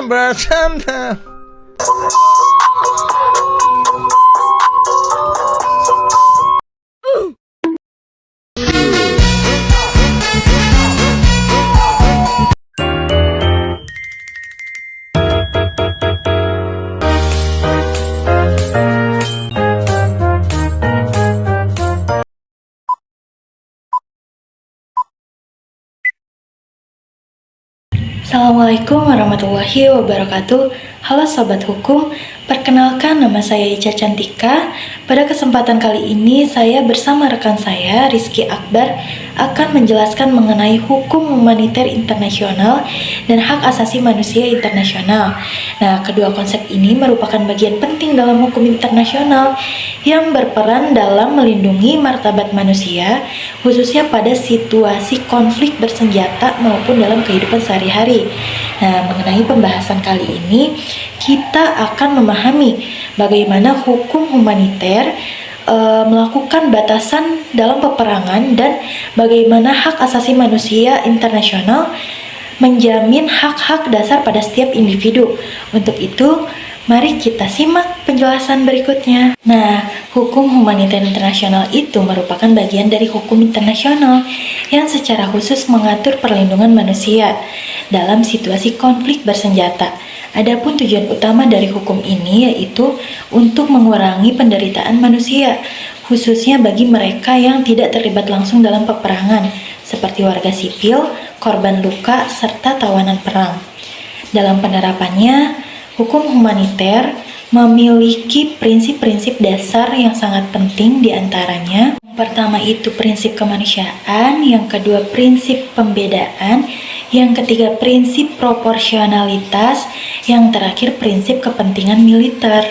bercanda. Assalamualaikum warahmatullahi wabarakatuh. Halo Sobat Hukum, perkenalkan nama saya Ica Cantika. Pada kesempatan kali ini saya bersama rekan saya Rizky Akbar akan menjelaskan mengenai hukum humaniter internasional dan hak asasi manusia internasional. Nah, kedua konsep ini merupakan bagian penting dalam hukum internasional yang berperan dalam melindungi martabat manusia, khususnya pada situasi konflik bersenjata maupun dalam kehidupan sehari-hari. Nah, mengenai pembahasan kali ini, kita akan memahami bagaimana hukum humaniter melakukan batasan dalam peperangan dan bagaimana hak asasi manusia internasional menjamin hak-hak dasar pada setiap individu. Untuk itu, mari kita simak penjelasan berikutnya. Nah, hukum humaniter internasional itu merupakan bagian dari hukum internasional yang secara khusus mengatur perlindungan manusia dalam situasi konflik bersenjata. Adapun tujuan utama dari hukum ini yaitu untuk mengurangi penderitaan manusia, khususnya bagi mereka yang tidak terlibat langsung dalam peperangan, seperti warga sipil, korban luka, serta tawanan perang. Dalam penerapannya, hukum humaniter memiliki prinsip-prinsip dasar yang sangat penting diantaranya. Yang pertama itu prinsip kemanusiaan, yang kedua prinsip pembedaan, yang ketiga prinsip proporsionalitas, yang terakhir prinsip kepentingan militer.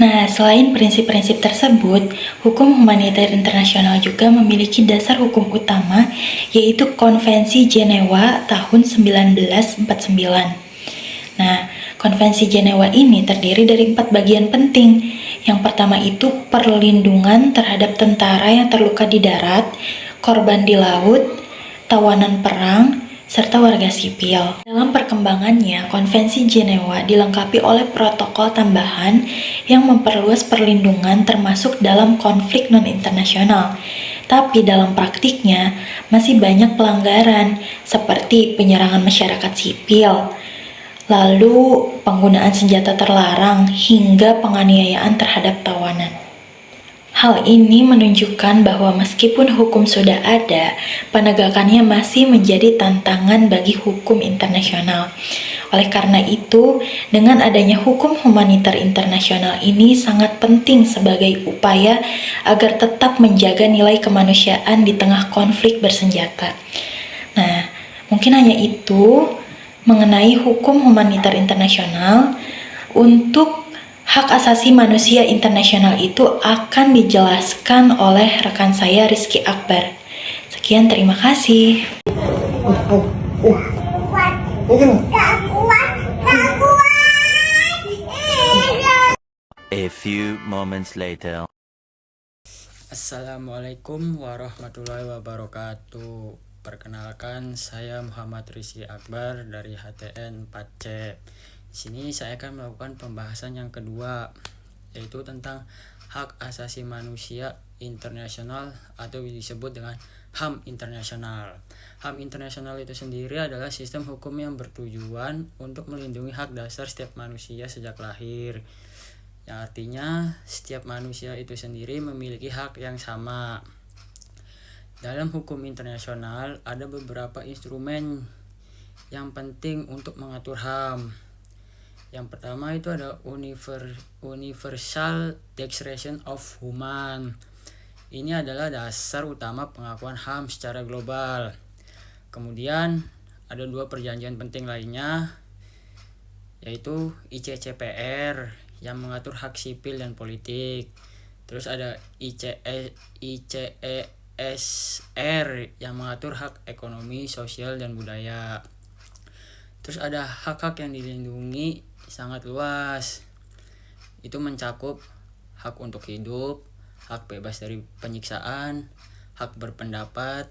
Nah, selain prinsip-prinsip tersebut, hukum humaniter internasional juga memiliki dasar hukum utama, yaitu Konvensi Jenewa tahun 1949. Nah, Konvensi Jenewa ini terdiri dari 4 bagian penting. Yang pertama itu perlindungan terhadap tentara yang terluka di darat, korban di laut, tawanan perang, serta warga sipil. Dalam perkembangannya, Konvensi Jenewa dilengkapi oleh protokol tambahan yang memperluas perlindungan termasuk dalam konflik non-internasional. Tapi dalam praktiknya, masih banyak pelanggaran seperti penyerangan masyarakat sipil, lalu penggunaan senjata terlarang, hingga penganiayaan terhadap tawanan. Hal ini menunjukkan bahwa meskipun hukum sudah ada, penegakannya masih menjadi tantangan bagi hukum internasional. Oleh karena itu, dengan adanya hukum humaniter internasional ini sangat penting sebagai upaya agar tetap menjaga nilai kemanusiaan di tengah konflik bersenjata. Nah, mungkin hanya itu mengenai hukum humaniter internasional. Untuk hak asasi manusia internasional itu akan dijelaskan oleh rekan saya Rizky Akbar. Sekian, terima kasih. A few moments later. Assalamualaikum warahmatullahi wabarakatuh. Perkenalkan, saya Muhammad Rizky Akbar dari HTN 4C. Di sini saya akan melakukan pembahasan yang kedua, yaitu tentang hak asasi manusia internasional atau disebut dengan HAM internasional. HAM internasional itu sendiri adalah sistem hukum yang bertujuan untuk melindungi hak dasar setiap manusia sejak lahir, yang artinya setiap manusia itu sendiri memiliki hak yang sama. Dalam hukum internasional ada beberapa instrumen yang penting untuk mengatur HAM. Yang pertama itu ada Universal Declaration of Human. Ini adalah dasar utama pengakuan HAM secara global. Kemudian ada 2 perjanjian penting lainnya, yaitu ICCPR yang mengatur hak sipil dan politik. Terus ada ICESR yang mengatur hak ekonomi, sosial, dan budaya. Terus ada hak-hak yang dilindungi sangat luas. Itu mencakup hak untuk hidup, hak bebas dari penyiksaan, hak berpendapat,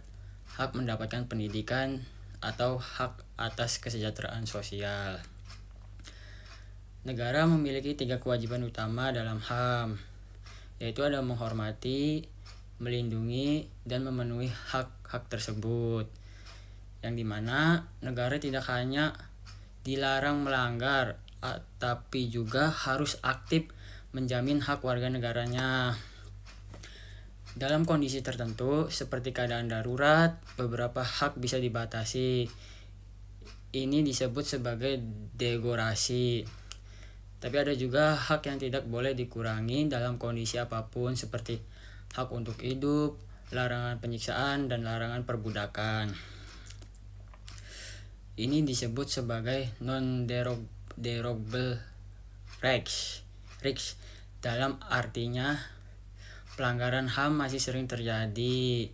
hak mendapatkan pendidikan, atau hak atas kesejahteraan sosial. Negara memiliki 3 kewajiban utama dalam HAM, yaitu ada menghormati, melindungi, dan memenuhi hak-hak tersebut. Yang dimana negara tidak hanya dilarang melanggar, tapi juga harus aktif menjamin hak warga negaranya. Dalam kondisi tertentu, seperti keadaan darurat, beberapa hak bisa dibatasi. Ini disebut sebagai derogasi. Tapi ada juga hak yang tidak boleh dikurangi dalam kondisi apapun, seperti hak untuk hidup, larangan penyiksaan, dan larangan perbudakan. Ini disebut sebagai non-derogable rights. Dalam artinya, pelanggaran HAM masih sering terjadi.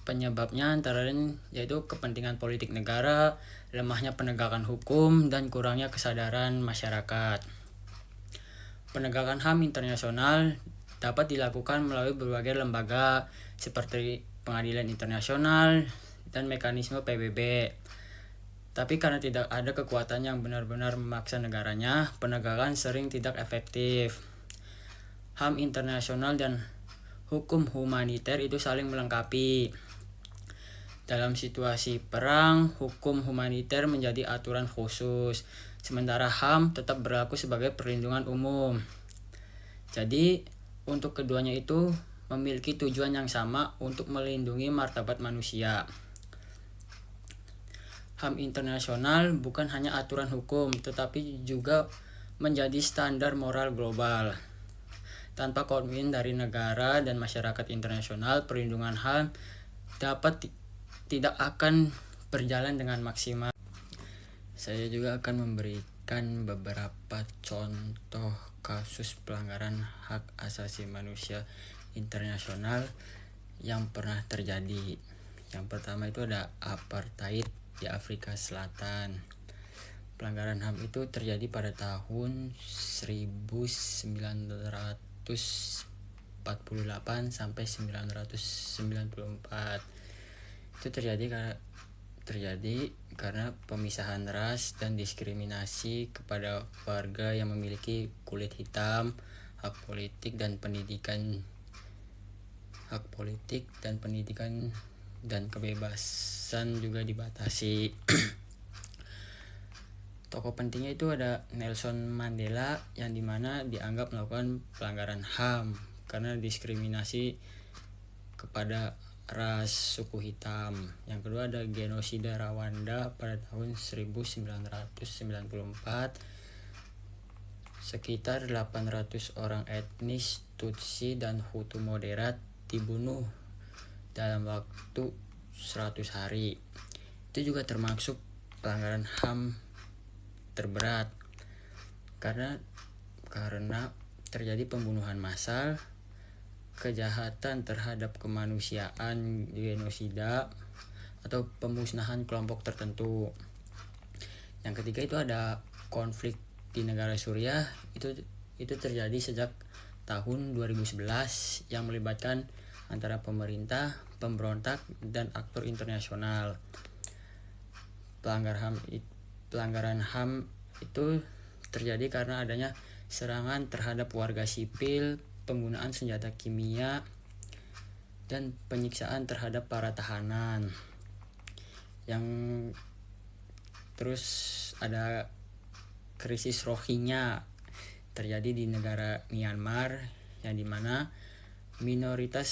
Penyebabnya antara lain yaitu kepentingan politik negara, lemahnya penegakan hukum, dan kurangnya kesadaran masyarakat. Penegakan HAM internasional dapat dilakukan melalui berbagai lembaga seperti Pengadilan Internasional dan mekanisme PBB. Tapi karena tidak ada kekuatan yang benar-benar memaksa negaranya, penegakan sering tidak efektif. HAM internasional dan hukum humaniter itu saling melengkapi. Dalam situasi perang, hukum humaniter menjadi aturan khusus, sementara HAM tetap berlaku sebagai perlindungan umum. Jadi, untuk keduanya itu memiliki tujuan yang sama untuk melindungi martabat manusia. HAM internasional bukan hanya aturan hukum, tetapi juga menjadi standar moral global. Tanpa komitmen dari negara dan masyarakat internasional, perlindungan HAM tidak akan berjalan dengan maksimal. Saya juga akan memberikan beberapa contoh kasus pelanggaran hak asasi manusia internasional yang pernah terjadi. Yang pertama itu ada apartheid di Afrika Selatan. Pelanggaran HAM itu terjadi pada tahun 1948 sampai 1994. Itu terjadi karena pemisahan ras dan diskriminasi kepada warga yang memiliki kulit hitam, hak politik dan pendidikan dan kebebasan juga dibatasi. Tokoh pentingnya itu ada Nelson Mandela, yang dimana dianggap melakukan pelanggaran HAM karena diskriminasi kepada ras suku hitam. Yang kedua ada genosida Rwanda pada tahun 1994. Sekitar 800 orang etnis Tutsi dan Hutu moderat dibunuh dalam waktu 100 hari. Itu juga termasuk pelanggaran HAM terberat karena terjadi pembunuhan massal, kejahatan terhadap kemanusiaan, genosida, atau pemusnahan kelompok tertentu. Yang ketiga itu ada konflik di negara Suriah. Itu terjadi sejak tahun 2011 yang melibatkan antara pemerintah, pemberontak, dan aktor internasional. Pelanggaran HAM itu terjadi karena adanya serangan terhadap warga sipil, penggunaan senjata kimia, dan penyiksaan terhadap para tahanan. Yang terus ada krisis Rohingya terjadi di negara Myanmar, yang dimana minoritas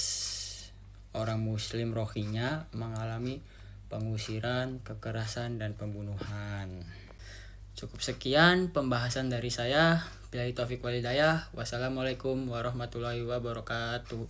orang Muslim Rohingya mengalami pengusiran, kekerasan, dan pembunuhan. Cukup sekian pembahasan dari saya. Billahi taufiq wal hidayah. Wassalamualaikum warahmatullahi wabarakatuh.